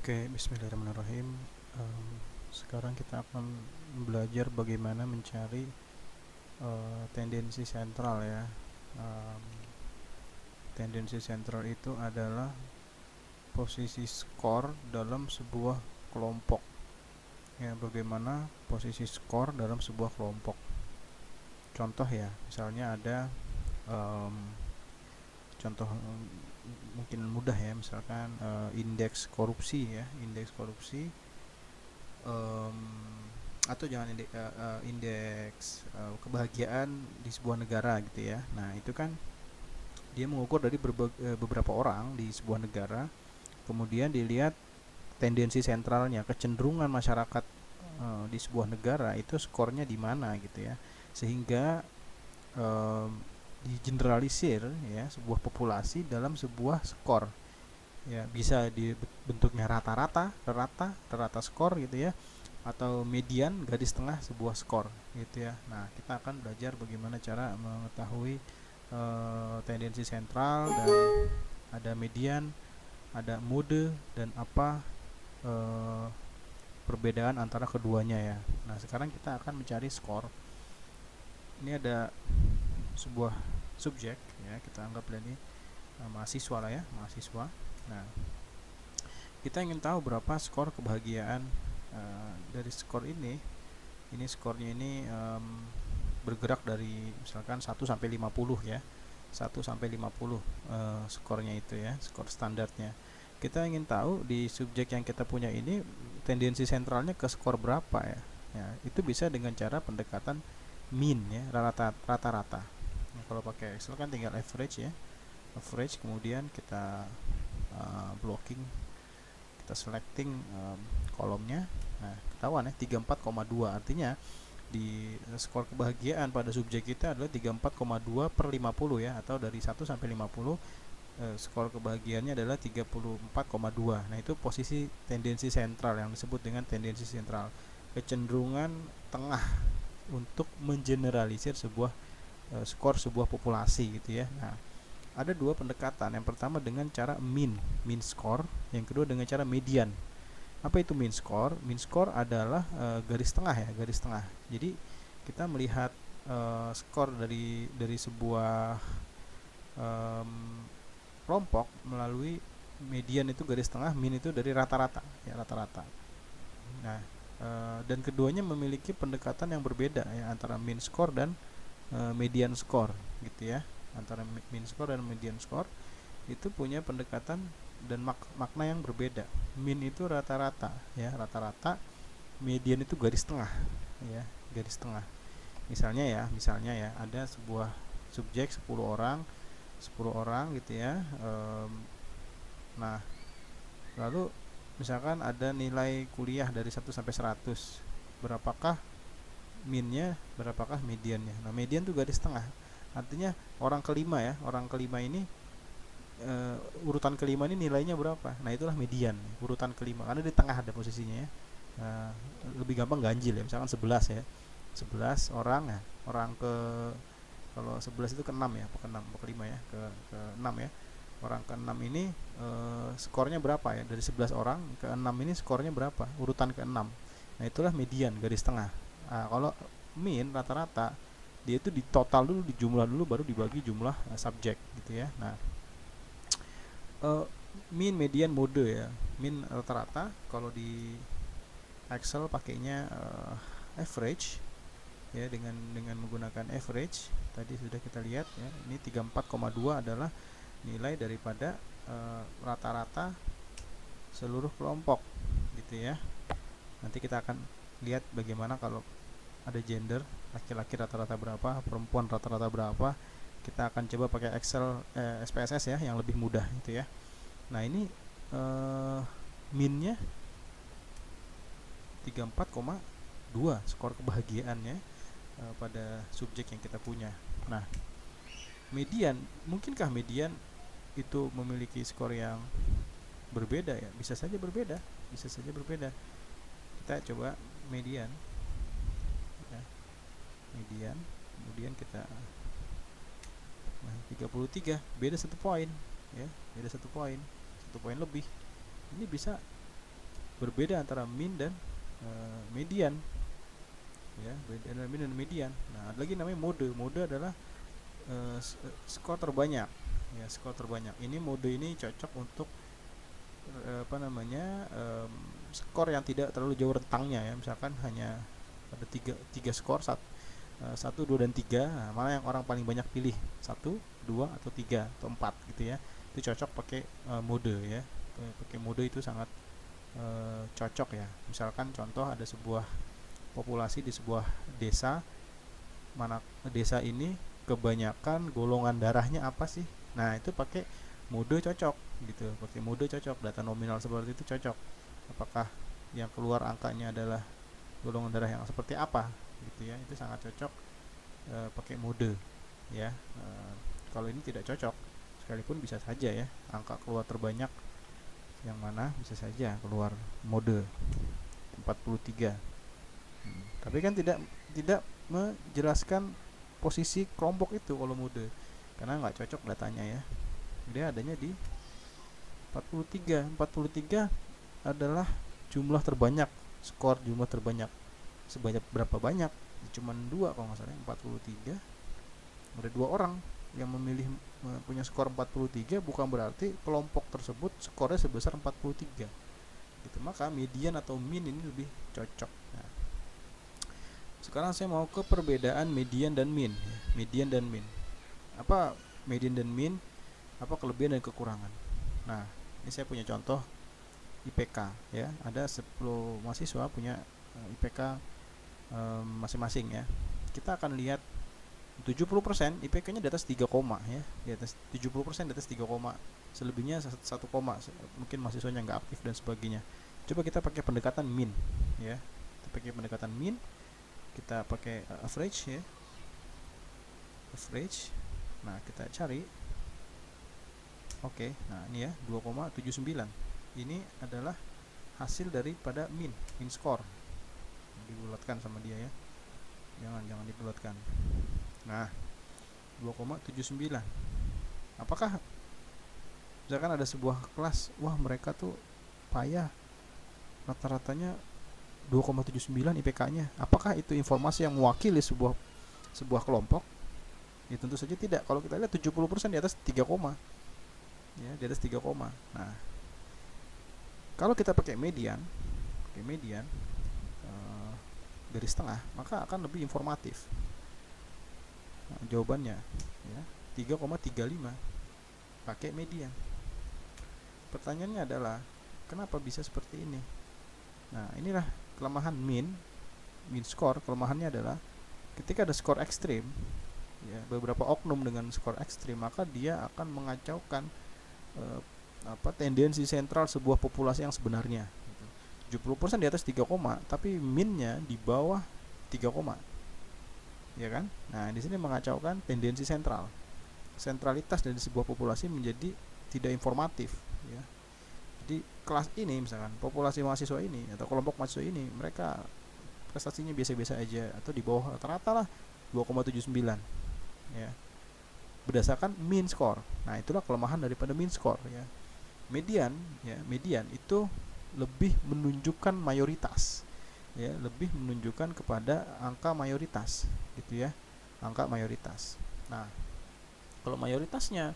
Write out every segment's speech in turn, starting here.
Oke, bismillahirrahmanirrahim. Em, Sekarang kita akan belajar bagaimana mencari tendensi sentral ya. Em, Tendensi sentral itu adalah posisi skor dalam sebuah kelompok. Ya, bagaimana posisi skor dalam sebuah kelompok. Contoh ya, misalnya ada em, contoh mungkin mudah ya, misalkan indeks korupsi ya, indeks korupsi em, atau jangan indeks kebahagiaan di sebuah negara gitu ya. Nah, itu kan dia mengukur dari beberapa orang di sebuah negara, kemudian dilihat tendensi sentralnya, kecenderungan masyarakat di sebuah negara itu skornya di mana gitu ya. Sehingga em, digeneralisir ya sebuah populasi dalam sebuah skor. Ya, bisa di bentuknya rata skor gitu ya, atau median garis tengah sebuah skor gitu ya. Nah, kita akan belajar bagaimana cara mengetahui tendensi sentral, dan ada median, ada mode, dan apa eh, perbedaan antara keduanya ya. Nah, sekarang kita akan mencari skor. Ini ada sebuah subjek ya, kita anggap ini mahasiswa lah ya, mahasiswa. Nah, kita ingin tahu berapa skor kebahagiaan dari skor ini. Ini skornya ini bergerak dari misalkan 1 sampai 50 ya. 1 sampai 50 skornya itu ya, skor standarnya. Kita ingin tahu di subjek yang kita punya ini tendensi sentralnya ke skor berapa ya. Ya, itu bisa dengan cara pendekatan mean ya, rata-rata. Nah, kalau pakai Excel kan tinggal average ya. Average, kemudian kita blocking, kita selecting kolomnya. Nah, ketahuan ya 34,2, artinya di skor kebahagiaan pada subjek kita adalah 34,2 per 50 ya, atau dari 1 sampai 50 skor kebahagiaannya adalah 34,2. Nah, itu posisi tendensi sentral yang disebut dengan tendensi sentral, kecenderungan tengah untuk mengeneralisir sebuah skor sebuah populasi gitu ya. Nah, ada dua pendekatan. Yang pertama dengan cara mean score, yang kedua dengan cara median. Apa itu mean score? Mean score adalah garis tengah ya, garis tengah. Jadi kita melihat skor dari sebuah um, kelompok melalui median itu garis tengah, mean itu dari rata-rata ya, rata-rata. Nah, dan keduanya memiliki pendekatan yang berbeda ya, antara mean score dan median score gitu ya. Antara mean score dan median score itu punya pendekatan dan makna yang berbeda. Mean itu rata-rata ya, rata-rata. Median itu garis tengah ya, garis tengah. Misalnya ya ada sebuah subjek 10 orang gitu ya. Nah, lalu misalkan ada nilai kuliah dari 1 sampai 100, berapakah minnya, berapakah mediannya. Nah, median tuh garis tengah, artinya orang kelima ya, orang kelima ini urutan kelima ini nilainya berapa. Nah, itulah median, urutan kelima, karena di tengah ada posisinya ya. Lebih gampang ganjil ya, misalkan 11 ya, 11 orang ya, orang ke, kalau 11 itu ke 6 ya, ke 6 ke 5 ya, ke 6 ya. Orang ke 6 ini skornya berapa ya, dari 11 orang ke 6 ini skornya berapa, urutan ke 6. Nah, itulah median, garis tengah. Nah, kalau mean, rata-rata, dia itu di total dulu, dijumlah dulu, baru dibagi jumlah subjek gitu ya. Nah, uh, mean, median, mode ya. Mean rata-rata, kalau di Excel pakainya average ya, dengan menggunakan average. Tadi sudah kita lihat ya, ini 34,2 adalah nilai daripada rata-rata seluruh kelompok gitu ya. Nanti kita akan lihat bagaimana kalau ada gender, laki-laki rata-rata berapa, perempuan rata-rata berapa. Kita akan coba pakai Excel SPSS ya, yang lebih mudah gitu ya. Nah, ini minnya 34,2 skor kebahagiaannya pada subjek yang kita punya. Nah, median, mungkinkah median itu memiliki skor yang berbeda ya? Bisa saja berbeda, bisa saja berbeda. Kita coba median ya, median, kemudian kita 33, beda 1 poin ya, beda 1 poin, 1 poin lebih. Ini bisa berbeda antara min dan median, ya, beda antara min dan median. Nah, ada lagi namanya mode. Mode adalah skor terbanyak, ya, skor terbanyak. Ini mode ini cocok untuk skor yang tidak terlalu jauh rentangnya, ya. Misalkan hanya ada tiga skor, 1, 2, dan 3. Nah, mana yang orang paling banyak pilih, 1, 2, atau 3, atau 4 gitu ya. Itu cocok pakai mode, ya. Pakai mode itu sangat cocok, ya. Misalkan contoh, ada sebuah populasi di sebuah desa, mana desa ini kebanyakan golongan darahnya apa sih. Nah, itu pakai mode cocok gitu, pakai mode cocok. Data nominal seperti itu cocok. Apakah yang keluar angkanya adalah golongan darah yang seperti apa gitu ya, itu sangat cocok pakai mode, ya. Kalau ini tidak cocok, sekalipun bisa saja, ya, angka keluar terbanyak yang mana bisa saja keluar mode 43. Tapi kan tidak menjelaskan posisi kelompok itu kalau mode, karena nggak cocok datanya, ya. Dia adanya di 43. 43 adalah jumlah terbanyak, skor jumlah terbanyak. Sebanyak berapa banyak? Cuman 2 kalau nggak salah. 43, ada 2 orang yang memilih punya skor 43, bukan berarti kelompok tersebut skornya sebesar 43 gitu. Maka median atau min ini lebih cocok. Nah, sekarang saya mau ke perbedaan median dan min, ya. Median dan min, apa median dan min, apa kelebihan dan kekurangan. Nah, ini saya punya contoh IPK, ya. Ada 10 mahasiswa punya IPK masing-masing, ya. Kita akan lihat 70% IPK-nya di atas 3, ya. Di atas 70% di atas 3, selebihnya 1, mungkin mahasiswanya nggak aktif dan sebagainya. Coba kita pakai pendekatan min, ya. Kita pakai pendekatan min, kita pakai average, ya. Average. Nah, kita cari. Oke, nah ini ya 2,79. Ini adalah hasil daripada min score. Dibulatkan sama dia, ya. Jangan dibulatkan. Nah, 2,79. Apakah misalkan ada sebuah kelas, wah mereka tuh payah, rata-ratanya 2,79 IPK-nya. Apakah itu informasi yang mewakili sebuah kelompok? Ya tentu saja tidak. Kalau kita lihat 70% di atas 3, ya, di atas 3, Nah, kalau kita pakai median, garis tengah, maka akan lebih informatif. Nah, jawabannya, ya, 3,35 pakai median. Pertanyaannya adalah kenapa bisa seperti ini? Nah, inilah kelemahan min score. Kelemahannya adalah ketika ada skor ekstrim, ya, beberapa oknum dengan skor ekstrim, maka dia akan mengacaukan tendensi sentral sebuah populasi yang sebenarnya. 70% di atas 3, tapi minnya di bawah 3, ya kan? Nah, di sini mengacaukan tendensi sentral. Sentralitas dari sebuah populasi menjadi tidak informatif, ya. Jadi kelas ini, misalkan populasi mahasiswa ini atau kelompok mahasiswa ini, mereka prestasinya biasa-biasa aja atau di bawah rata-rata lah, 2,79, ya, berdasarkan mean score. Nah, itulah kelemahan daripada mean score, ya. Median itu lebih menunjukkan mayoritas, ya, lebih menunjukkan kepada angka mayoritas, gitu ya, angka mayoritas. Nah, kalau mayoritasnya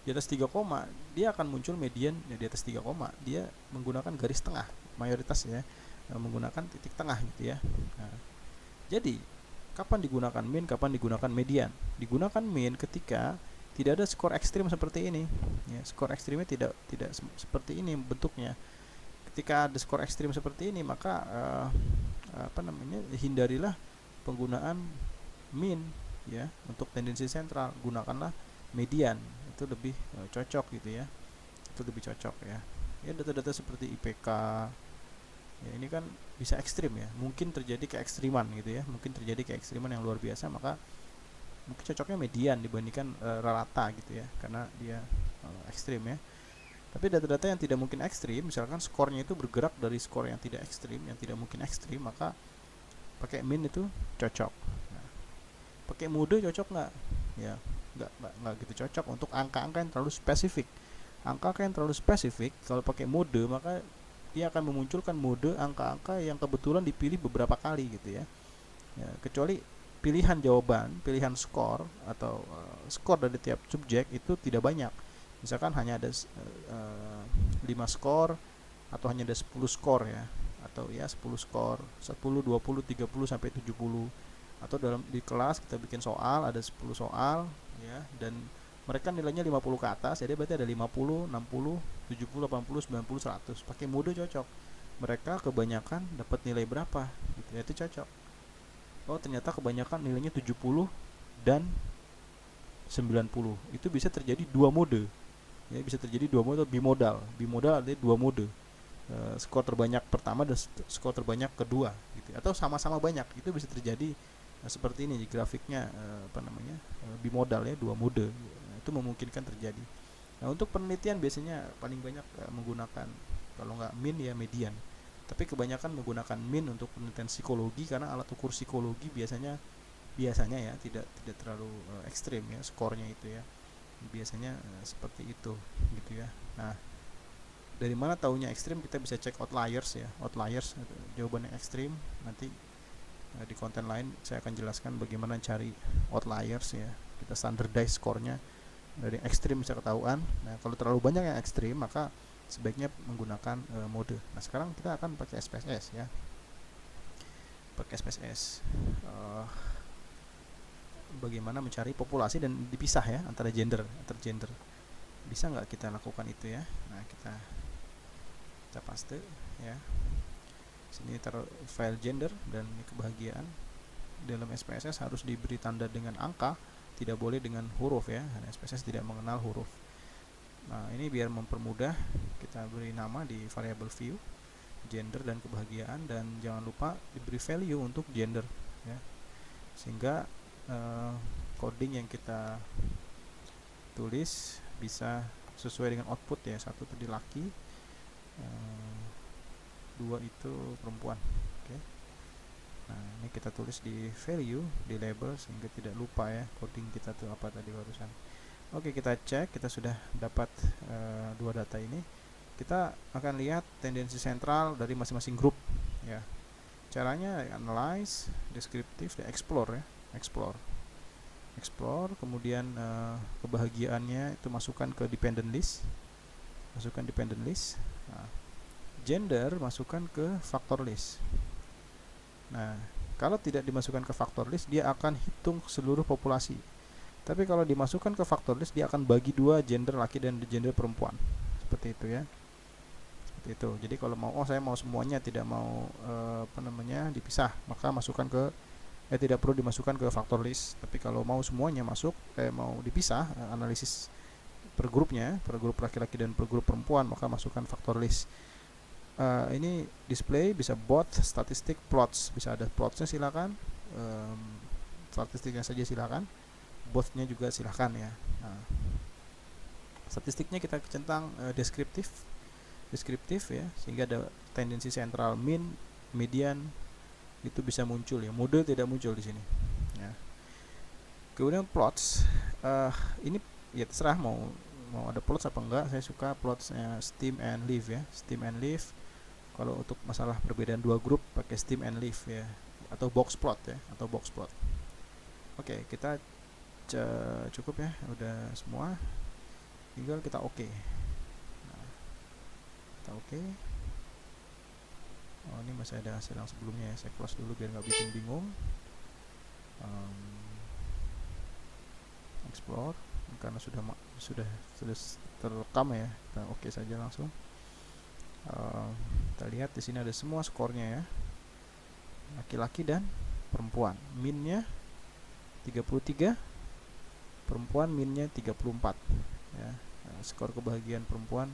di atas 3, dia akan muncul median, ya, di atas 3, dia menggunakan garis tengah mayoritas, ya, menggunakan titik tengah, gitu ya. Nah, jadi kapan digunakan min, kapan digunakan median? Digunakan min ketika tidak ada skor ekstrim seperti ini, ya. Skor ekstrimnya tidak seperti ini bentuknya. Ketika ada skor ekstrim seperti ini, maka hindarilah penggunaan min, ya, untuk tendensi sentral. Gunakanlah median, itu lebih cocok, gitu ya. Itu lebih cocok, ya. Ya, data-data seperti IPK, ya, ini kan bisa ekstrim, ya. Mungkin terjadi keekstriman, gitu ya. Mungkin terjadi keekstriman yang luar biasa, maka mungkin cocoknya median dibandingkan rata, gitu ya, karena dia ekstrim, ya. Tapi data-data yang tidak mungkin ekstrim, misalkan skornya itu bergerak dari skor yang tidak ekstrim, yang tidak mungkin ekstrim, maka pakai min itu cocok. Nah, pakai mode cocok nggak? Ya, nggak gitu cocok untuk angka-angka yang terlalu spesifik. Angka yang terlalu spesifik, kalau pakai mode, maka dia akan memunculkan mode angka-angka yang kebetulan dipilih beberapa kali gitu ya. Ya, kecuali pilihan jawaban, pilihan skor atau skor dari tiap subjek itu tidak banyak. Misalkan hanya ada 5 skor atau hanya ada 10 skor ya, atau ya 10 skor, 10, 20, 30 sampai 70. Atau dalam di kelas kita bikin soal ada 10 soal ya, dan mereka nilainya 50 ke atas, jadi berarti ada 50, 60, 70, 80, 90, 100. Pakai mode cocok. Mereka kebanyakan dapat nilai berapa gitu ya, itu cocok. Oh ternyata kebanyakan nilainya 70 dan 90. Itu bisa terjadi dua mode. Ya, bisa terjadi dua mode, bimodal. Bimodal ada dua mode. Skor terbanyak pertama dan skor terbanyak kedua gitu. Atau sama-sama banyak. Itu bisa terjadi seperti ini grafiknya, bimodal ya, dua mode. Itu memungkinkan terjadi. Nah, untuk penelitian biasanya paling banyak menggunakan, kalau nggak min ya median. Tapi kebanyakan menggunakan min untuk penelitian psikologi, karena alat ukur psikologi biasanya ya tidak terlalu ekstrim ya skornya itu ya. Biasanya seperti itu gitu ya. Nah, dari mana taunya ekstrim? Kita bisa cek outliers ya. Outliers jawaban yang ekstrim. Nanti di konten lain saya akan jelaskan bagaimana cari outliers ya. Kita standardize skornya dari ekstrim bisa ketahuan. Nah, kalau terlalu banyak yang ekstrim maka sebaiknya menggunakan mode. Nah, sekarang kita akan pakai SPSS ya. Pakai SPSS. Bagaimana mencari populasi dan dipisah ya antara gender. Bisa nggak kita lakukan itu ya? Nah, kita paste ya. Sini taruh file gender dan kebahagiaan. Dalam SPSS harus diberi tanda dengan angka, tidak boleh dengan huruf ya. SPSS tidak mengenal huruf. Nah, ini biar mempermudah, kita beri nama di variable view gender dan kebahagiaan, dan jangan lupa diberi value untuk gender ya. Sehingga coding yang kita tulis bisa sesuai dengan output ya. Satu tadi laki, dua itu perempuan. Oke. Nah, ini kita tulis di value, di label, sehingga tidak lupa ya coding kita tuh apa tadi barusan. Oke, kita cek, kita sudah dapat dua data ini. Kita akan lihat tendensi sentral dari masing-masing grup ya. Caranya analyze, deskriptif, dan explore ya. Explore, kemudian kebahagiaannya itu masukkan ke dependent list. Nah, gender masukkan ke factor list. Nah, kalau tidak dimasukkan ke factor list, dia akan hitung seluruh populasi. Tapi kalau dimasukkan ke factor list, dia akan bagi dua, gender laki dan gender perempuan. Seperti itu ya. Seperti itu. Jadi kalau saya mau semuanya, tidak mau dipisah, maka masukkan ke tidak perlu dimasukkan ke factor list. Tapi kalau mau semuanya masuk, mau dipisah, analisis per grupnya, per grup laki-laki dan per grup perempuan, maka masukkan factor list. Ini display bisa bot, statistik, plots, bisa ada plotsnya silakan, statistiknya saja silakan, botnya juga silakan ya. Nah, statistiknya kita centang deskriptif ya, sehingga ada tendensi sentral min, median, itu bisa muncul ya. Mode tidak muncul di sini ya. Kemudian plots, ini ya terserah mau ada plots apa enggak. Saya suka plotsnya stem and leaf ya. Stem and leaf kalau untuk masalah perbedaan dua grup pakai stem and leaf ya, atau box plot ya, Oke, kita cukup ya, udah semua, tinggal kita oke. Nah, kita oke. Oh, ini masih ada hasil yang sebelumnya ya, saya close dulu biar nggak bikin bingung. Explore, karena sudah terrekam ya, kita oke saja langsung. Kita lihat di sini ada semua skornya ya, laki-laki dan perempuan. Minnya 33, perempuan minnya 34 ya. Skor kebahagiaan perempuan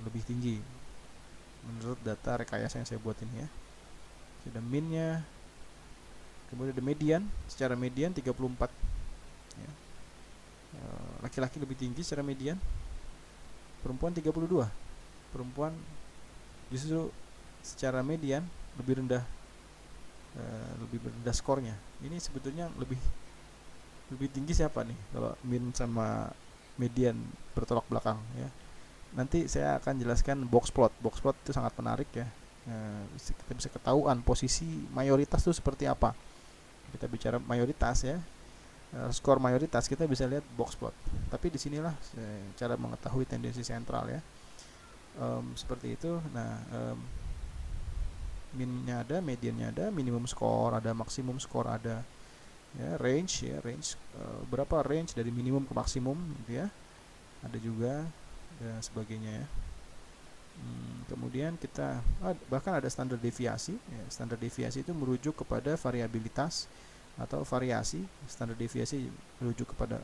lebih tinggi menurut data rekayasa yang saya buat ini ya. Sudah minnya, kemudian ada median, secara median 34 ya. Laki-laki lebih tinggi secara median, perempuan 32. Perempuan justru secara median lebih rendah skornya. Ini sebetulnya lebih tinggi siapa nih kalau min sama median bertolak belakang ya. nanti saya akan jelaskan box plot. Box plot itu sangat menarik ya. Kita bisa ketahuan posisi mayoritas itu seperti apa. Kita bicara mayoritas ya, skor mayoritas kita bisa lihat box plot. Tapi disinilah cara mengetahui tendensi sentral ya. Seperti itu. Nah, minnya ada, mediannya ada, minimum skor ada, maksimum skor ada, ya range berapa range dari minimum ke maksimum gitu ya, ada juga dan sebagainya ya. Kemudian kita bahkan ada standar deviasi ya. Standar deviasi itu merujuk kepada variabilitas atau variasi. Standar deviasi merujuk kepada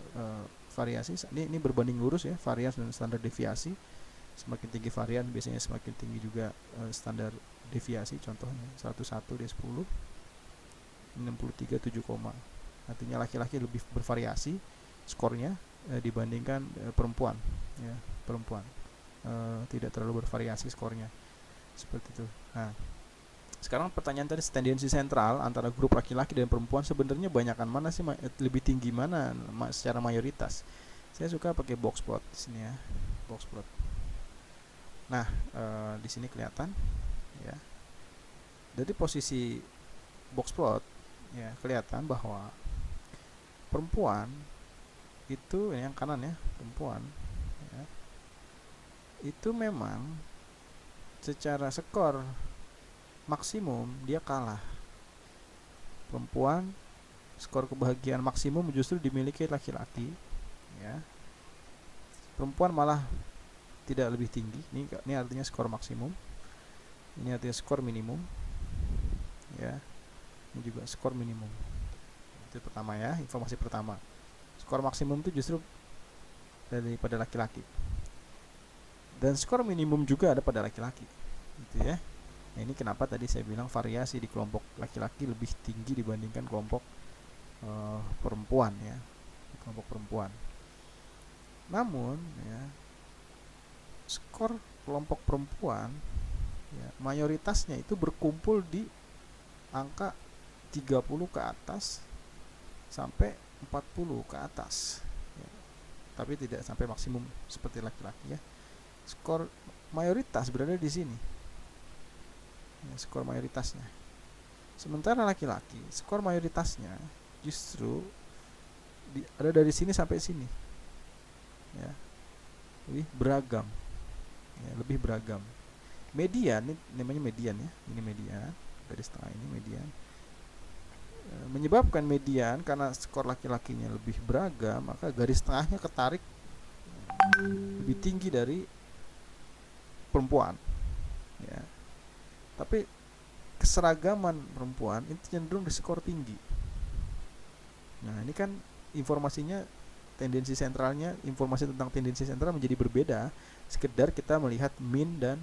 variasi. Ini berbanding lurus ya, varian dan standar deviasi. Semakin tinggi varian biasanya semakin tinggi juga standar deviasi. Contohnya 101 dia 10, 63 7, artinya laki-laki lebih bervariasi skornya dibandingkan perempuan ya. Perempuan tidak terlalu bervariasi skornya, seperti itu. Nah, sekarang pertanyaan tadi, tendensi sentral antara grup laki-laki dan perempuan sebenarnya banyakan mana sih, lebih tinggi mana secara mayoritas? Saya suka pakai box plot di sini ya, box plot. Nah, di sini kelihatan ya. Dari posisi box plot ya kelihatan bahwa perempuan itu yang kanan ya, perempuan ya, itu memang secara skor maksimum dia kalah. Perempuan skor kebahagiaan maksimum justru dimiliki laki-laki ya. Perempuan malah tidak lebih tinggi. Ini artinya skor maksimum. Ini artinya skor minimum. Ya. Ini juga skor minimum. Itu pertama ya, informasi pertama. Skor maksimum itu justru daripada laki-laki. Dan skor minimum juga ada pada laki-laki. Gitu ya. Nah, ini kenapa tadi saya bilang variasi di kelompok laki-laki lebih tinggi dibandingkan kelompok perempuan ya. Kelompok perempuan. Namun ya, skor kelompok perempuan ya, mayoritasnya itu berkumpul di angka 30 ke atas sampai 40 ke atas ya. Tapi tidak sampai maksimum seperti laki-laki ya. Skor mayoritas berada di sini ya, skor mayoritasnya. Sementara laki-laki skor mayoritasnya justru ada dari sini sampai sini ya, lebih beragam ya, lebih beragam. Median, ini namanya median ya, ini median, garis tengah ini median. Menyebabkan median karena skor laki-lakinya lebih beragam, maka garis tengahnya ketarik lebih tinggi dari perempuan ya. Tapi keseragaman perempuan itu cenderung di skor tinggi. Nah, ini kan informasinya, tendensi sentralnya, informasi tentang tendensi sentral menjadi berbeda sekedar kita melihat min dan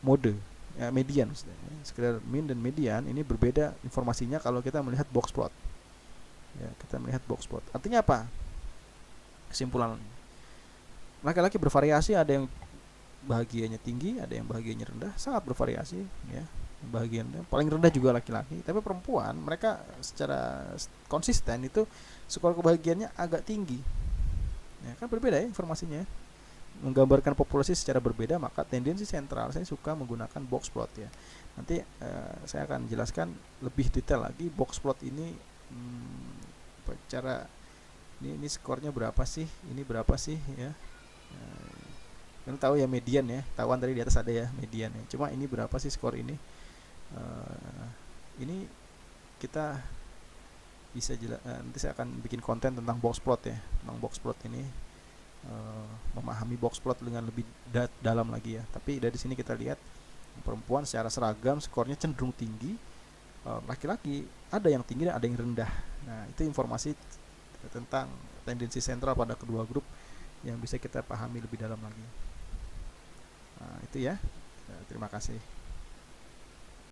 mode ya, median maksudnya. Sekedar min dan median ini berbeda informasinya kalau kita melihat box plot ya. Kita melihat box plot artinya apa? Kesimpulan, laki-laki bervariasi, ada yang bahagianya tinggi, ada yang bahagianya rendah, sangat bervariasi ya. Bahagian paling rendah juga laki-laki, tapi perempuan mereka secara konsisten itu skor kebahagiaannya agak tinggi ya. Kan berbeda ya informasinya, menggambarkan populasi secara berbeda. Maka tendensi sentral saya suka menggunakan box plot ya. Nanti saya akan jelaskan lebih detail lagi box plot ini, cara ini skornya berapa sih, ini berapa sih ya. Kan tahu ya median ya, tahuan tadi di atas ada ya median ya. Cuma ini berapa sih skor ini? Ini kita bisa nanti saya akan bikin konten tentang box plot ya, tentang box plot ini, memahami box plot dengan lebih dalam lagi ya. Tapi dari sini kita lihat perempuan secara seragam skornya cenderung tinggi, laki-laki ada yang tinggi dan ada yang rendah. Nah, itu informasi tentang tendensi sentral pada kedua grup yang bisa kita pahami lebih dalam lagi. Nah, itu ya. Terima kasih.